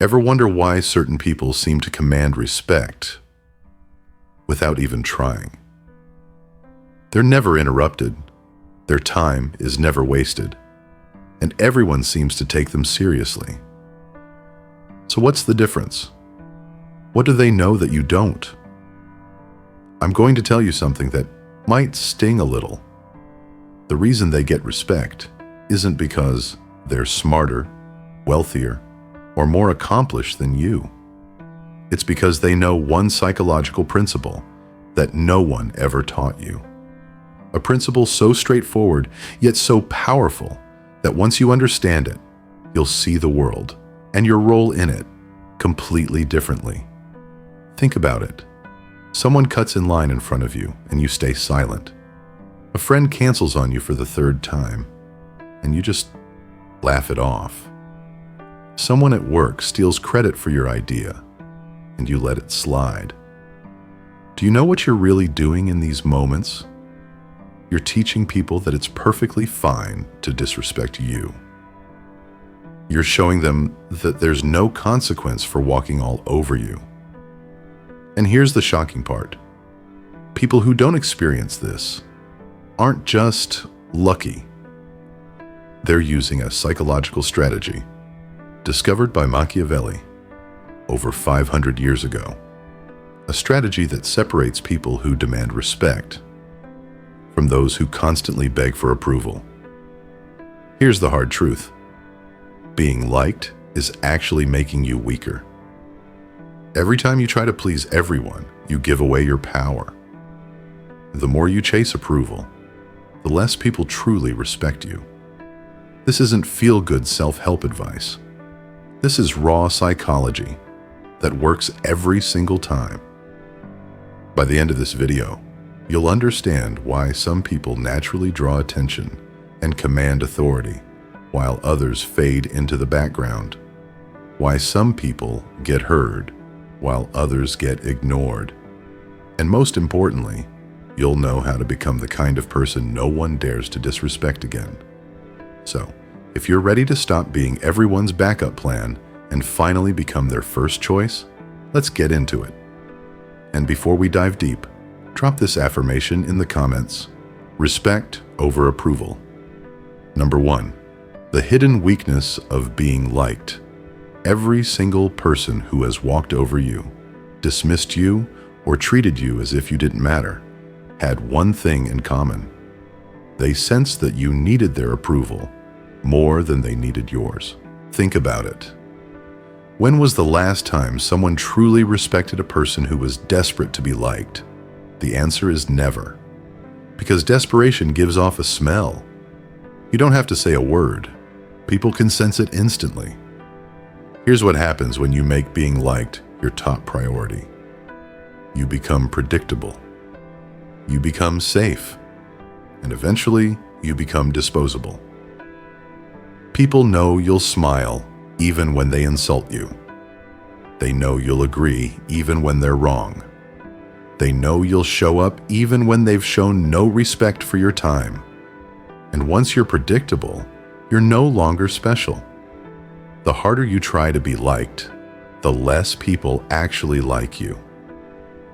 Ever wonder why certain people seem to command respect without even trying? They're never interrupted, their time is never wasted, and everyone seems to take them seriously. So what's the difference? What do they know that you don't? I'm going to tell you something that might sting a little. The reason they get respect isn't because they're smarter, wealthier, or more accomplished than you. It's because they know one psychological principle that no one ever taught you. A principle so straightforward, yet so powerful, that once you understand it, you'll see the world and your role in it completely differently. Think about it. Someone cuts in line in front of you and you stay silent. A friend cancels on you for the third time and you just laugh it off. Someone at work steals credit for your idea and you let it slide. Do you know what you're really doing in these moments? You're teaching people that it's perfectly fine to disrespect you. You're showing them that there's no consequence for walking all over you. And here's the shocking part. People who don't experience this aren't just lucky. They're using a psychological strategy discovered by Machiavelli over 500 years ago. A strategy that separates people who demand respect from those who constantly beg for approval. Here's the hard truth. Being liked is actually making you weaker. Every time you try to please everyone, you give away your power. The more you chase approval, the less people truly respect you. This isn't feel-good self-help advice. This is raw psychology that works every single time. By the end of this video, you'll understand why some people naturally draw attention and command authority, while others fade into the background. Why some people get heard, while others get ignored. And most importantly, you'll know how to become the kind of person no one dares to disrespect again. So, if you're ready to stop being everyone's backup plan and finally become their first choice, let's get into it. And before we dive deep, drop this affirmation in the comments. Respect over approval. Number 1, the hidden weakness of being liked. Every single person who has walked over you, dismissed you, or treated you as if you didn't matter, had one thing in common. They sensed that you needed their approval more than they needed yours. Think about it. When was the last time someone truly respected a person who was desperate to be liked? The answer is never. Because desperation gives off a smell. You don't have to say a word. People can sense it instantly. Here's what happens when you make being liked your top priority. You become predictable. You become safe. And eventually, you become disposable. People know you'll smile even when they insult you. They know you'll agree even when they're wrong. They know you'll show up even when they've shown no respect for your time. And once you're predictable, you're no longer special. The harder you try to be liked, the less people actually like you.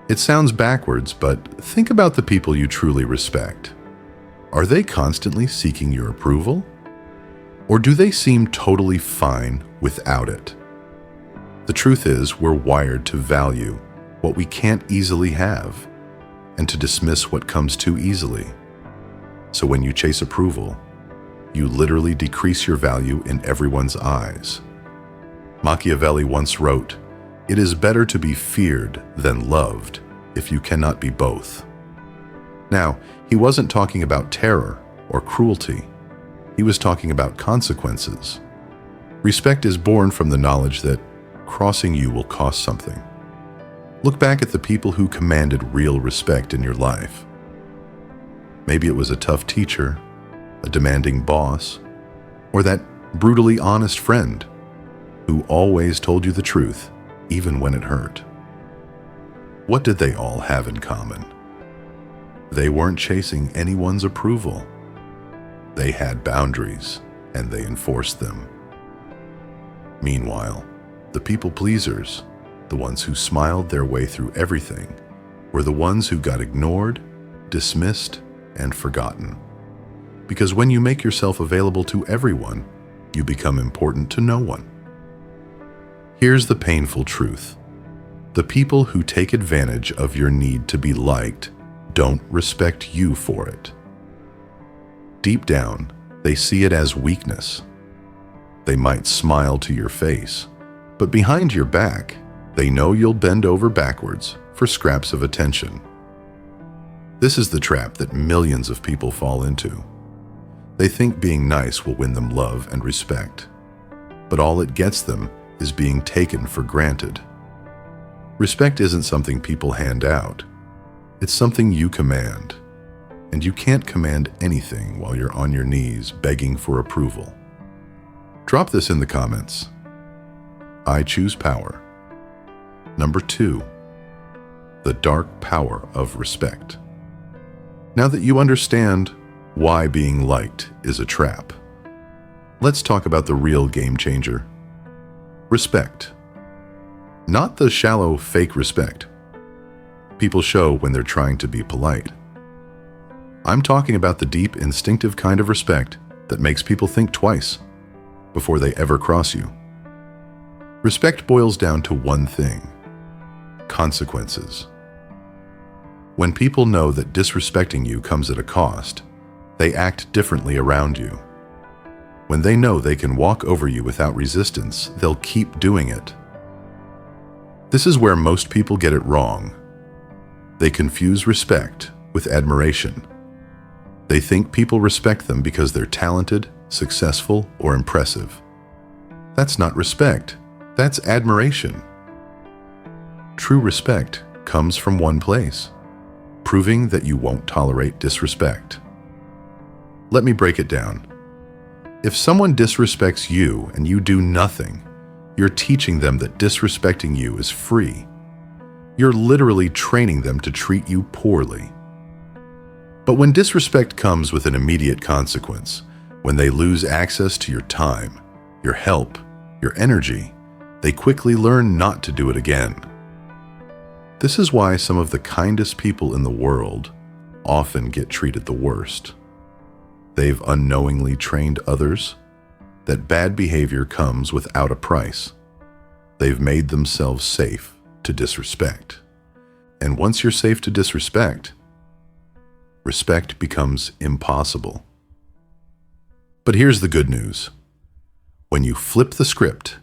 It sounds backwards, but think about the people you truly respect. Are they constantly seeking your approval? Or do they seem totally fine without it? The truth is, we're wired to value what we can't easily have and to dismiss what comes too easily. So when you chase approval, you literally decrease your value in everyone's eyes. Machiavelli once wrote, "It is better to be feared than loved if you cannot be both." Now, he wasn't talking about terror or cruelty. He was talking about consequences. Respect is born from the knowledge that crossing you will cost something. Look back at the people who commanded real respect in your life. Maybe it was a tough teacher, a demanding boss, or that brutally honest friend who always told you the truth, even when it hurt. What did they all have in common? They weren't chasing anyone's approval. They had boundaries, and they enforced them. Meanwhile, The people pleasers, the ones who smiled their way through everything, were the ones who got ignored, dismissed, and forgotten. Because when you make yourself available to everyone, you become important to no one. Here's the painful truth. The people who take advantage of your need to be liked don't respect you for it. Deep down, they see it as weakness. They might smile to your face, but behind your back, they know you'll bend over backwards for scraps of attention. This is the trap that millions of people fall into. They think being nice will win them love and respect, but all it gets them is being taken for granted. Respect isn't something people hand out. It's something you command, and you can't command anything while you're on your knees begging for approval. Drop this in the comments. I choose power. Number 2, the dark power of respect. Now that you understand why being liked is a trap, let's talk about the real game changer. Respect. Not the shallow, fake respect people show when they're trying to be polite. I'm talking about the deep, instinctive kind of respect that makes people think twice before they ever cross you. Respect boils down to one thing: consequences. When people know that disrespecting you comes at a cost, they act differently around you. When they know they can walk over you without resistance, they'll keep doing it. This is where most people get it wrong. They confuse respect with admiration. They think people respect them because they're talented, successful, or impressive. That's not respect. That's admiration. True respect comes from one place: proving that you won't tolerate disrespect. Let me break it down. If someone disrespects you and you do nothing, you're teaching them that disrespecting you is free. You're literally training them to treat you poorly. But when disrespect comes with an immediate consequence, when they lose access to your time, your help, your energy, they quickly learn not to do it again. This is why some of the kindest people in the world often get treated the worst. They've unknowingly trained others that bad behavior comes without a price. They've made themselves safe to disrespect. And once you're safe to disrespect, respect becomes impossible. But here's the good news. When you flip the script,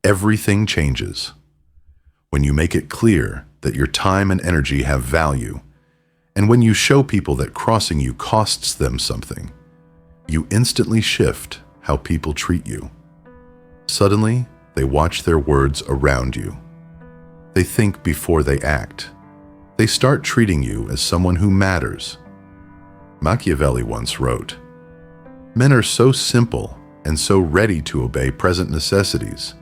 everything changes. When you make it clear that your time and energy have value, and when you show people that crossing you costs them something, you instantly shift how people treat you. Suddenly, they watch their words around you. They think before they act. They start treating you as someone who matters. Machiavelli once wrote, "Men are so simple and so ready to obey present necessities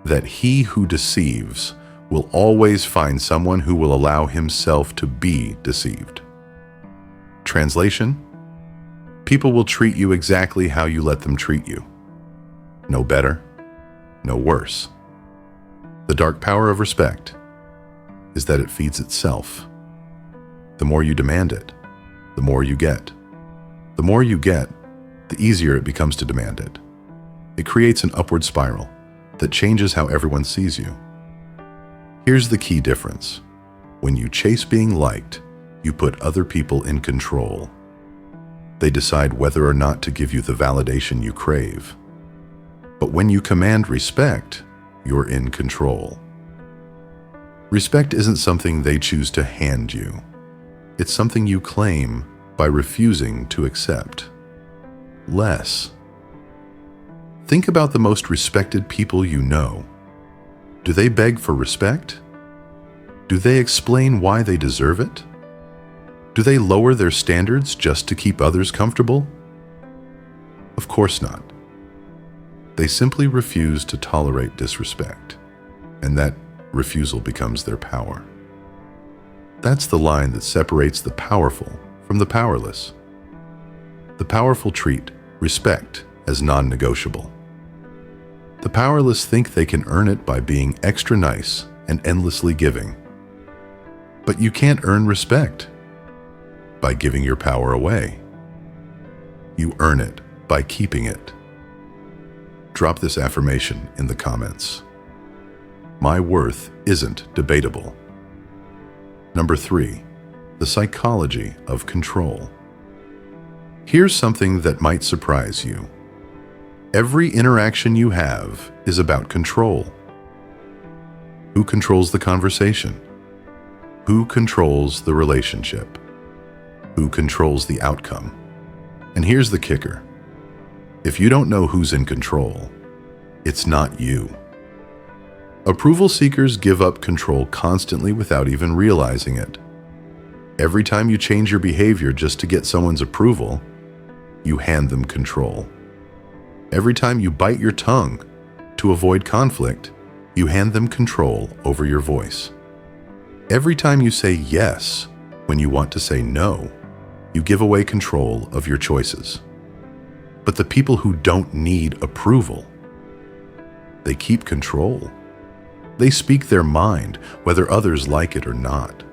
that he who deceives will always find someone who will allow himself to be deceived." Translation: people will treat you exactly how you let them treat you. No better, no worse. The dark power of respect is that it feeds itself. The more you demand it, the more you get. The more you get, the easier it becomes to demand it. It creates an upward spiral that changes how everyone sees you. Here's the key difference. When you chase being liked, you put other people in control. They decide whether or not to give you the validation you crave. But when you command respect, you're in control. Respect isn't something they choose to hand you. It's something you claim by refusing to accept less. Think about the most respected people you know. Do they beg for respect? Do they explain why they deserve it? Do they lower their standards just to keep others comfortable? Of course not. They simply refuse to tolerate disrespect, and that refusal becomes their power. That's the line that separates the powerful from the powerless. The powerful treat respect as non-negotiable. The powerless think they can earn it by being extra nice and endlessly giving. But you can't earn respect by giving your power away. You earn it by keeping it. Drop this affirmation in the comments. My worth isn't debatable. Number 3, the psychology of control. Here's something that might surprise you. Every interaction you have is about control. Who controls the conversation? Who controls the relationship? Who controls the outcome? And here's the kicker. If you don't know who's in control, it's not you. Approval seekers give up control constantly without even realizing it. Every time you change your behavior just to get someone's approval, you hand them control. Every time you bite your tongue to avoid conflict, you hand them control over your voice. Every time you say yes when you want to say no, you give away control of your choices. But the people who don't need approval, they keep control. They speak their mind, whether others like it or not.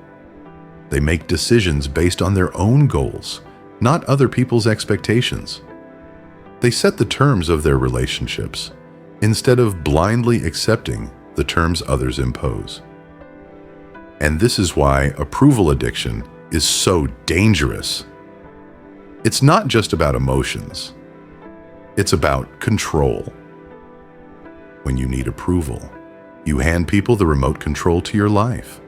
They make decisions based on their own goals, not other people's expectations. They set the terms of their relationships instead of blindly accepting the terms others impose. And this is why approval addiction is so dangerous. It's not just about emotions. It's about control. When you need approval, you hand people the remote control to your life.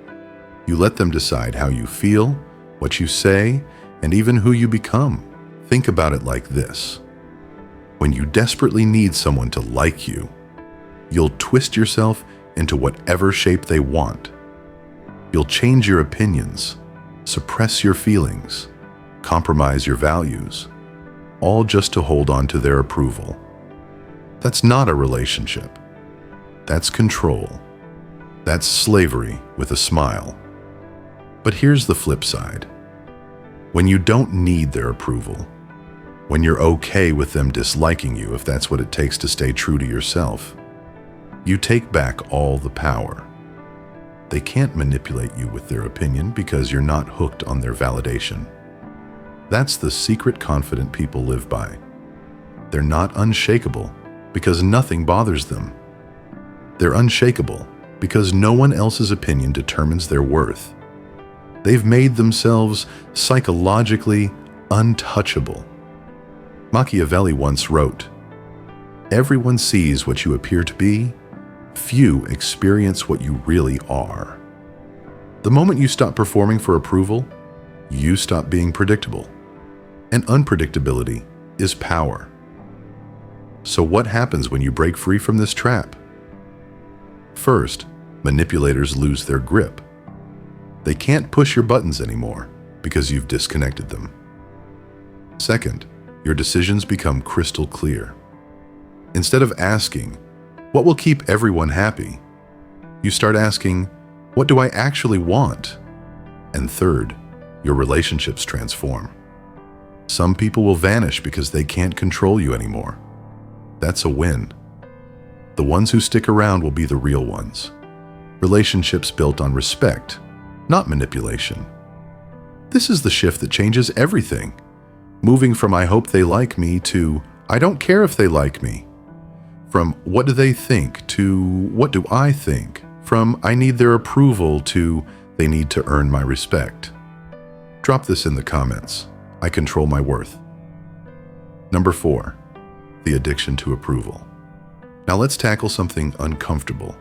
You let them decide how you feel, what you say, and even who you become. Think about it like this. When you desperately need someone to like you, you'll twist yourself into whatever shape they want. You'll change your opinions, suppress your feelings, compromise your values, all just to hold on to their approval. That's not a relationship. That's control. That's slavery with a smile. But here's the flip side. When you don't need their approval, when you're okay with them disliking you if that's what it takes to stay true to yourself, you take back all the power. They can't manipulate you with their opinion because you're not hooked on their validation. That's the secret confident people live by. They're not unshakable because nothing bothers them. They're unshakable because no one else's opinion determines their worth. They've made themselves psychologically untouchable. Machiavelli once wrote, "Everyone sees what you appear to be, few experience what you really are." The moment you stop performing for approval, you stop being predictable. And unpredictability is power. So what happens when you break free from this trap? First, manipulators lose their grip. They can't push your buttons anymore because you've disconnected them. Second, your decisions become crystal clear. Instead of asking, what will keep everyone happy? You start asking, what do I actually want? And third, your relationships transform. Some people will vanish because they can't control you anymore. That's a win. The ones who stick around will be the real ones. Relationships built on respect, not manipulation. This is the shift that changes everything. Moving from I hope they like me to I don't care if they like me. From what do they think to what do I think. From I need their approval to they need to earn my respect. Drop this in the comments. I control my worth. Number 4, the addiction to approval. Now let's tackle something uncomfortable.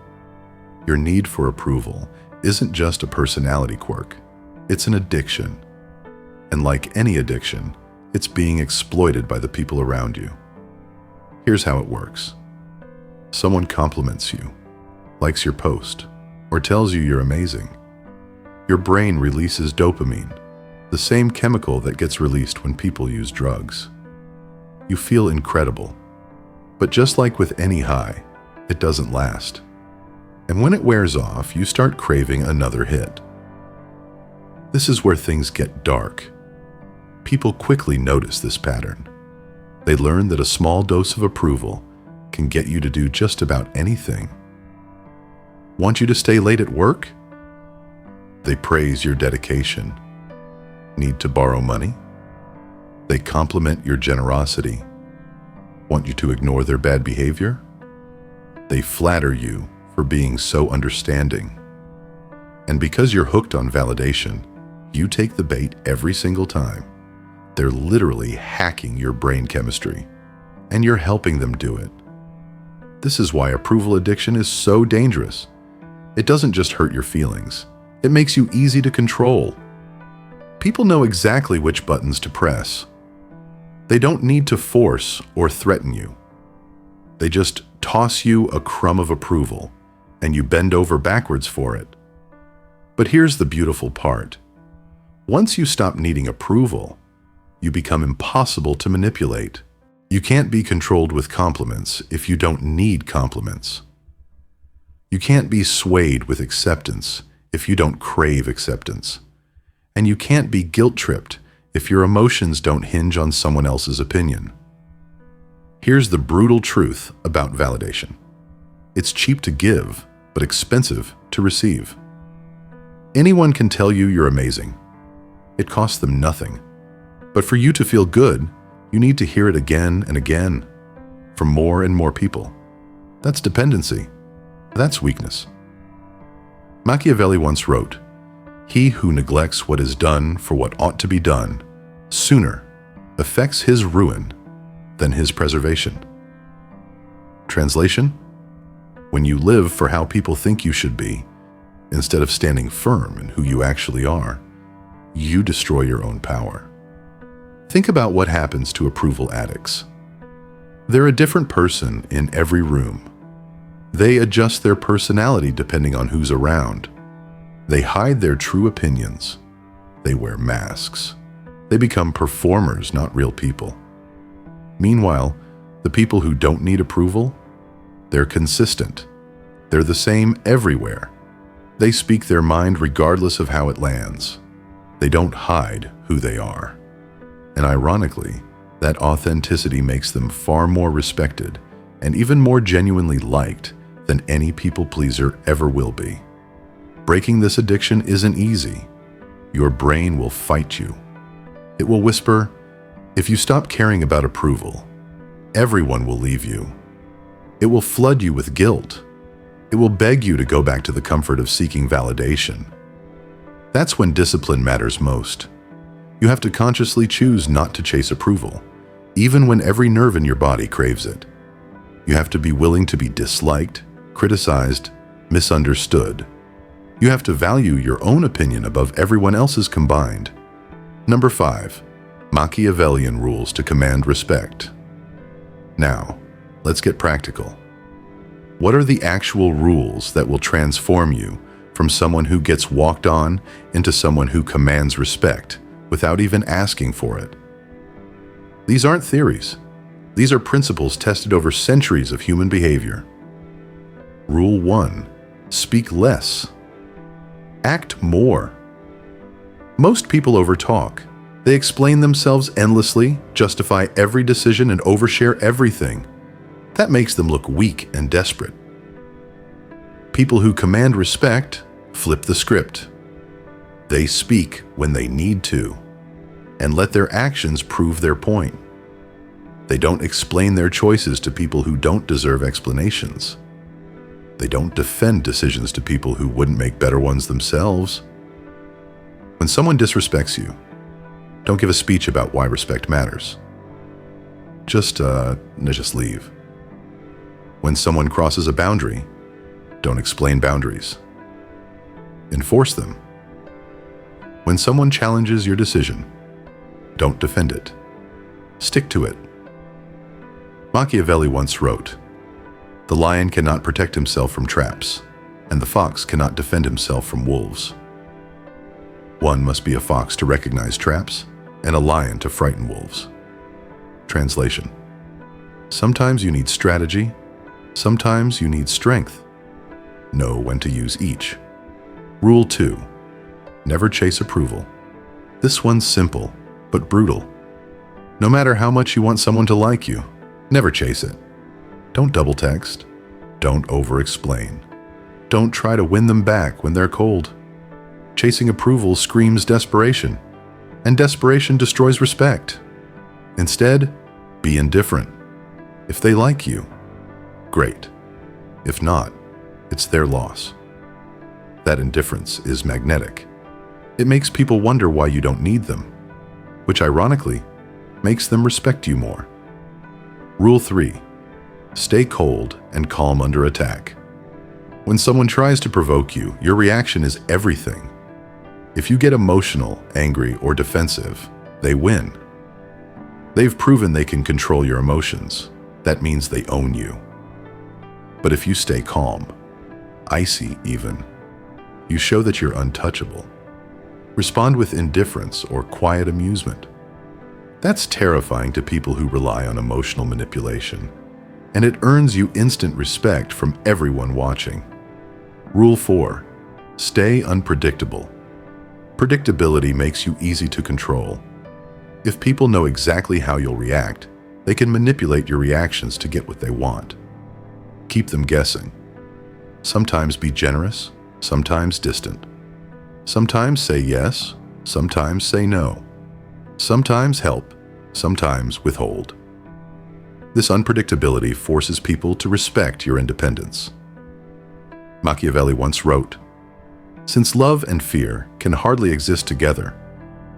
Your need for approval isn't just a personality quirk. It's an addiction. And like any addiction, it's being exploited by the people around you. Here's how it works. Someone compliments you, likes your post, or tells you you're amazing. Your brain releases dopamine, the same chemical that gets released when people use drugs. You feel incredible. But just like with any high, it doesn't last. And when it wears off, you start craving another hit. This is where things get dark. People quickly notice this pattern. They learn that a small dose of approval can get you to do just about anything. Want you to stay late at work? They praise your dedication. Need to borrow money? They compliment your generosity. Want you to ignore their bad behavior? They flatter you for being so understanding. And because you're hooked on validation, you take the bait every single time. They're literally hacking your brain chemistry, and you're helping them do it. This is why approval addiction is so dangerous. It doesn't just hurt your feelings. It makes you easy to control. People know exactly which buttons to press. They don't need to force or threaten you. They just toss you a crumb of approval, and you bend over backwards for it. But here's the beautiful part. Once you stop needing approval, you become impossible to manipulate. You can't be controlled with compliments if you don't need compliments. You can't be swayed with acceptance if you don't crave acceptance. And you can't be guilt-tripped if your emotions don't hinge on someone else's opinion. Here's the brutal truth about validation. It's cheap to give, but expensive to receive. Anyone can tell you you're amazing. It costs them nothing. But for you to feel good, you need to hear it again and again, from more and more people. That's dependency. That's weakness. Machiavelli once wrote, "He who neglects what is done for what ought to be done sooner affects his ruin than his preservation." Translation: when you live for how people think you should be, instead of standing firm in who you actually are, you destroy your own power. Think about what happens to approval addicts. They're a different person in every room. They adjust their personality depending on who's around. They hide their true opinions. They wear masks. They become performers, not real people. Meanwhile, the people who don't need approval, they're consistent. They're the same everywhere. They speak their mind regardless of how it lands. They don't hide who they are. And ironically, that authenticity makes them far more respected and even more genuinely liked than any people pleaser ever will be. Breaking this addiction isn't easy. Your brain will fight you. It will whisper, if you stop caring about approval, everyone will leave you. It will flood you with guilt. It will beg you to go back to the comfort of seeking validation. That's when discipline matters most. You have to consciously choose not to chase approval, even when every nerve in your body craves it. You have to be willing to be disliked, criticized, misunderstood. You have to value your own opinion above everyone else's combined. Number 5, Machiavellian rules to command respect. Now, let's get practical. What are the actual rules that will transform you from someone who gets walked on into someone who commands respect without even asking for it? These aren't theories. These are principles tested over centuries of human behavior. Rule 1, speak less. Act more. Most people overtalk. They explain themselves endlessly, justify every decision, and overshare everything. That makes them look weak and desperate. People who command respect flip the script. They speak when they need to, and let their actions prove their point. They don't explain their choices to people who don't deserve explanations. They don't defend decisions to people who wouldn't make better ones themselves. When someone disrespects you, don't give a speech about why respect matters. Just leave. When someone crosses a boundary, don't explain boundaries. Enforce them. When someone challenges your decision, don't defend it. Stick to it. Machiavelli once wrote, "The lion cannot protect himself from traps, and the fox cannot defend himself from wolves." One must be a fox to recognize traps, and a lion to frighten wolves. Translation: sometimes you need strategy, sometimes you need strength. Know when to use each. Rule 2, never chase approval. This one's simple, but brutal. No matter how much you want someone to like you, never chase it. Don't double text. Don't over-explain. Don't try to win them back when they're cold. Chasing approval screams desperation, and desperation destroys respect. Instead, be indifferent. If they like you, great. If not, it's their loss. That indifference is magnetic. It makes people wonder why you don't need them, which ironically makes them respect you more. Rule 3. Stay cold and calm under attack. When someone tries to provoke you, your reaction is everything. If you get emotional, angry, or defensive, they win. They've proven they can control your emotions. That means they own you. But if you stay calm, icy even, you show that you're untouchable. Respond with indifference or quiet amusement. That's terrifying to people who rely on emotional manipulation, and it earns you instant respect from everyone watching. Rule 4. Stay unpredictable. Predictability makes you easy to control. If people know exactly how you'll react, they can manipulate your reactions to get what they want. Keep them guessing. Sometimes be generous, sometimes distant. Sometimes say yes, sometimes say no. Sometimes help, sometimes withhold. This unpredictability forces people to respect your independence. Machiavelli once wrote, "Since love and fear can hardly exist together,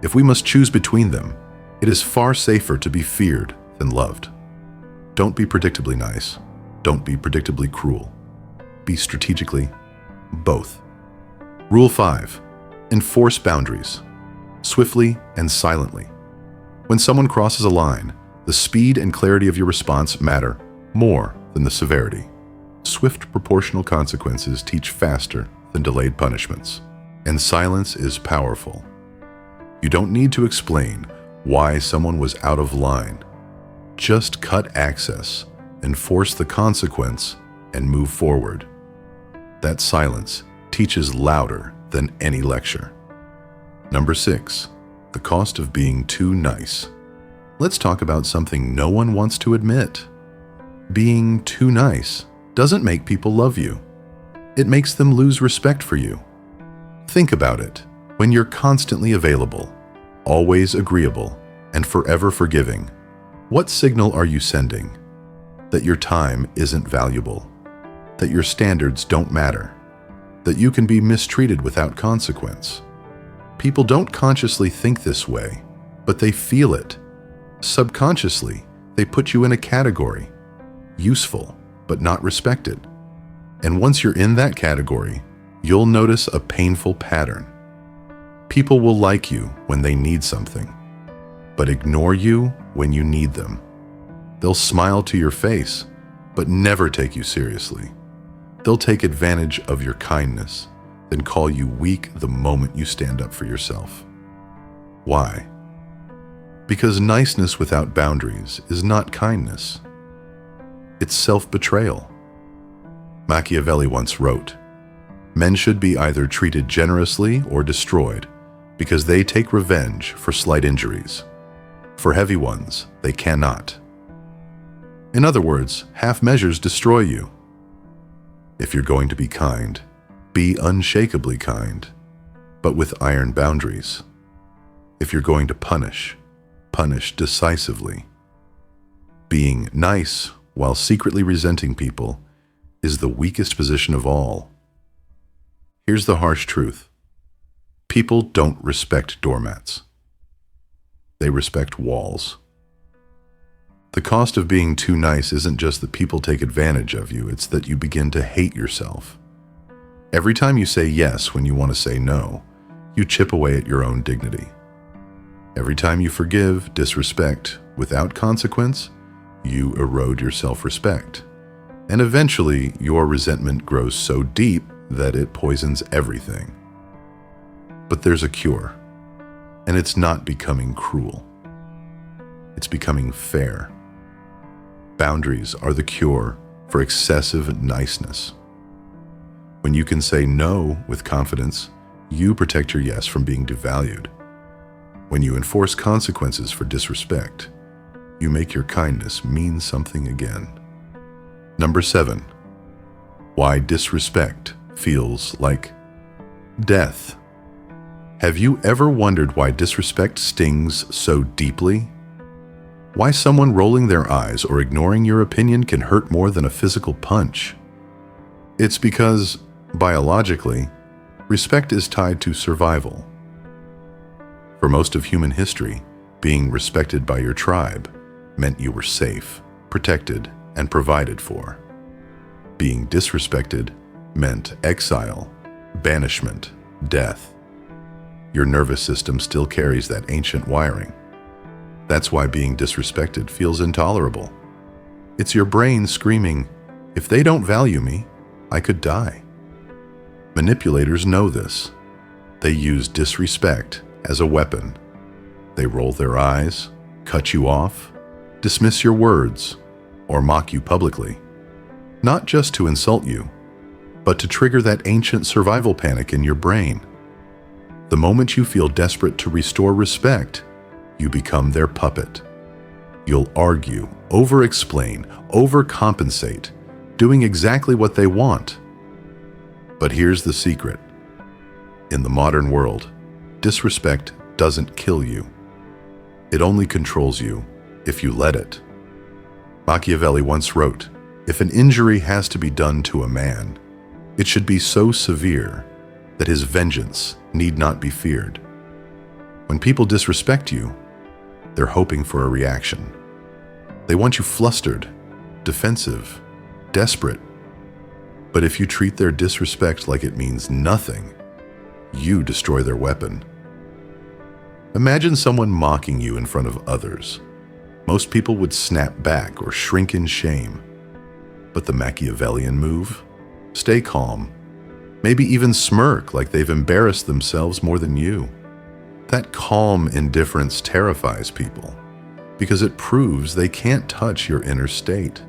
if we must choose between them, it is far safer to be feared than loved." Don't be predictably nice. Don't be predictably cruel. Be strategically both. Rule 5. Enforce boundaries, swiftly and silently. When someone crosses a line, the speed and clarity of your response matter more than the severity. Swift proportional consequences teach faster than delayed punishments, and silence is powerful. You don't need to explain why someone was out of line. Just cut access, enforce the consequence, and move forward. That silence teaches louder than any lecture. Number 6. The cost of being too nice. Let's talk about something no one wants to admit. Being too nice doesn't make people love you. It makes them lose respect for you. Think about it. When you're constantly available, always agreeable, and forever forgiving, what signal are you sending? That your time isn't valuable, that your standards don't matter, that you can be mistreated without consequence. People don't consciously think this way, but they feel it. Subconsciously, they put you in a category, useful but not respected. And once you're in that category, you'll notice a painful pattern. People will like you when they need something, but ignore you when you need them. They'll smile to your face, but never take you seriously. They'll take advantage of your kindness, then call you weak the moment you stand up for yourself. Why? Because niceness without boundaries is not kindness. It's self-betrayal. Machiavelli once wrote, "Men should be either treated generously or destroyed, because they take revenge for slight injuries. For heavy ones, they cannot." In other words, half measures destroy you. If you're going to be kind, be unshakably kind, but with iron boundaries. If you're going to punish, punish decisively. Being nice while secretly resenting people is the weakest position of all. Here's the harsh truth. People don't respect doormats. They respect walls. The cost of being too nice isn't just that people take advantage of you, it's that you begin to hate yourself. Every time you say yes when you want to say no, you chip away at your own dignity. Every time you forgive disrespect without consequence, you erode your self-respect. And eventually, your resentment grows so deep that it poisons everything. But there's a cure, and it's not becoming cruel. It's becoming fair. Boundaries are the cure for excessive niceness. When you can say no with confidence, you protect your yes from being devalued. When you enforce consequences for disrespect, you make your kindness mean something again. Number 7. Why disrespect feels like death. Have you ever wondered why disrespect stings so deeply? Why someone rolling their eyes or ignoring your opinion can hurt more than a physical punch? It's because, biologically, respect is tied to survival. For most of human history, being respected by your tribe meant you were safe, protected, and provided for. Being disrespected meant exile, banishment, death. Your nervous system still carries that ancient wiring. That's why being disrespected feels intolerable. It's your brain screaming, "If they don't value me, I could die." Manipulators know this. They use disrespect as a weapon. They roll their eyes, cut you off, dismiss your words, or mock you publicly. Not just to insult you, but to trigger that ancient survival panic in your brain. The moment you feel desperate to restore respect, you become their puppet. You'll argue, over-explain, overcompensate, doing exactly what they want. But here's the secret. In the modern world, disrespect doesn't kill you. It only controls you if you let it. Machiavelli once wrote, "If an injury has to be done to a man, it should be so severe that his vengeance need not be feared." When people disrespect you, they're hoping for a reaction. They want you flustered, defensive, desperate. But if you treat their disrespect like it means nothing, you destroy their weapon. Imagine someone mocking you in front of others. Most people would snap back or shrink in shame. But the Machiavellian move? Stay calm. Maybe even smirk like they've embarrassed themselves more than you. That calm indifference terrifies people because it proves they can't touch your inner state.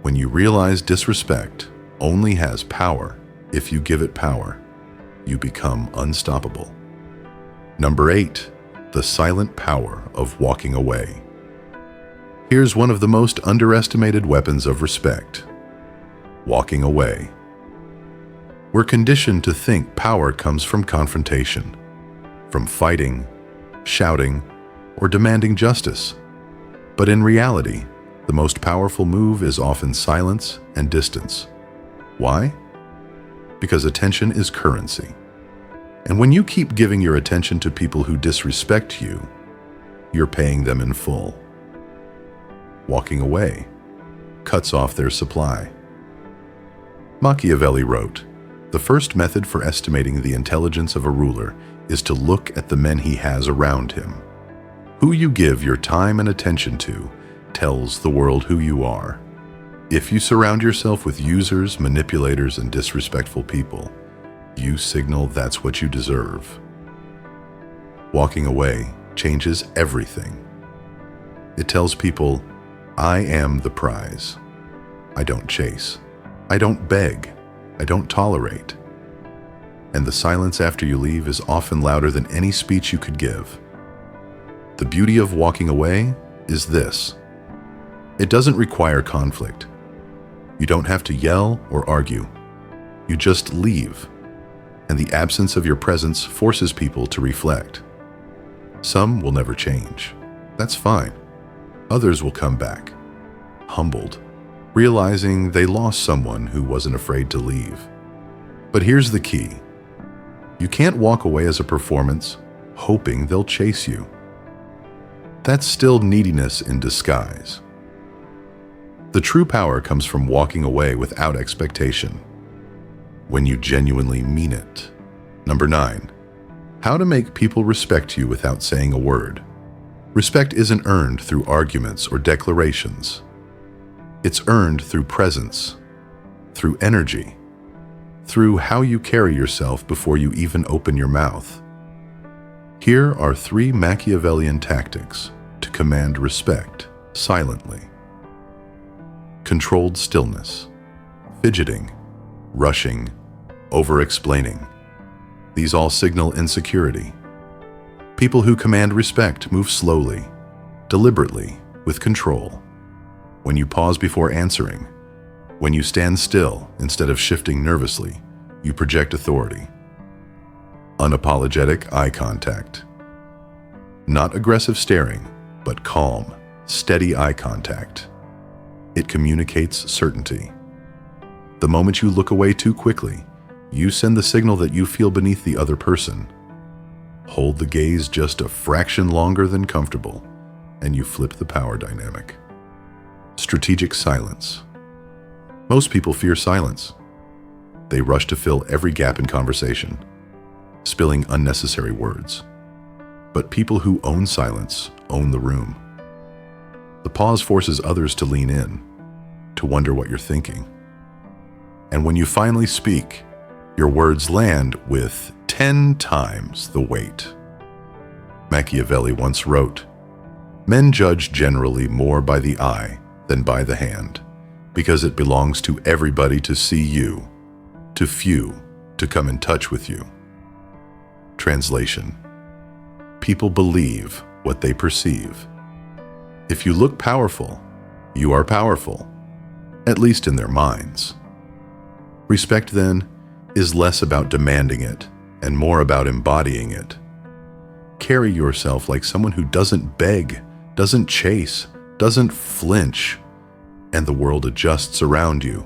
When you realize disrespect only has power if you give it power, you become unstoppable. Number 8, the silent power of walking away. Here's one of the most underestimated weapons of respect: walking away. We're conditioned to think power comes from confrontation, from fighting, shouting, or demanding justice. But in reality, the most powerful move is often silence and distance. Why? Because attention is currency. And when you keep giving your attention to people who disrespect you, you're paying them in full. Walking away cuts off their supply. Machiavelli wrote, "The first method for estimating the intelligence of a ruler is to look at the men he has around him. Who you give your time and attention to tells the world who you are. If you surround yourself with users, manipulators, and disrespectful people, you signal that's what you deserve." Walking away changes everything. It tells people, "I am the prize. I don't chase. I don't beg. I don't tolerate." And the silence after you leave is often louder than any speech you could give. The beauty of walking away is this: it doesn't require conflict. You don't have to yell or argue. You just leave. And the absence of your presence forces people to reflect. Some will never change. That's fine. Others will come back, humbled, realizing they lost someone who wasn't afraid to leave. But here's the key. You can't walk away as a performance, hoping they'll chase you. That's still neediness in disguise. The true power comes from walking away without expectation, when you genuinely mean it. Number 9, how to make people respect you without saying a word. Respect isn't earned through arguments or declarations. It's earned through presence, through energy, through how you carry yourself before you even open your mouth. Here are 3 Machiavellian tactics to command respect silently. Controlled stillness, fidgeting, rushing, over-explaining. These all signal insecurity. People who command respect move slowly, deliberately, with control. When you pause before answering, When you stand still instead of shifting nervously, you project authority. Unapologetic eye contact. Not aggressive staring, but calm, steady eye contact. It communicates certainty. The moment you look away too quickly, you send the signal that you feel beneath the other person. Hold the gaze just a fraction longer than comfortable, and you flip the power dynamic. Strategic silence. Most people fear silence. They rush to fill every gap in conversation, spilling unnecessary words. But people who own silence own the room. The pause forces others to lean in, to wonder what you're thinking. And when you finally speak, your words land with 10 times the weight. Machiavelli once wrote, "Men judge generally more by the eye than by the hand, because it belongs to everybody to see you, to few to come in touch with you." Translation: people believe what they perceive. If you look powerful, you are powerful, at least in their minds. Respect, then, is less about demanding it and more about embodying it. Carry yourself like someone who doesn't beg, doesn't chase, doesn't flinch, and the world adjusts around you.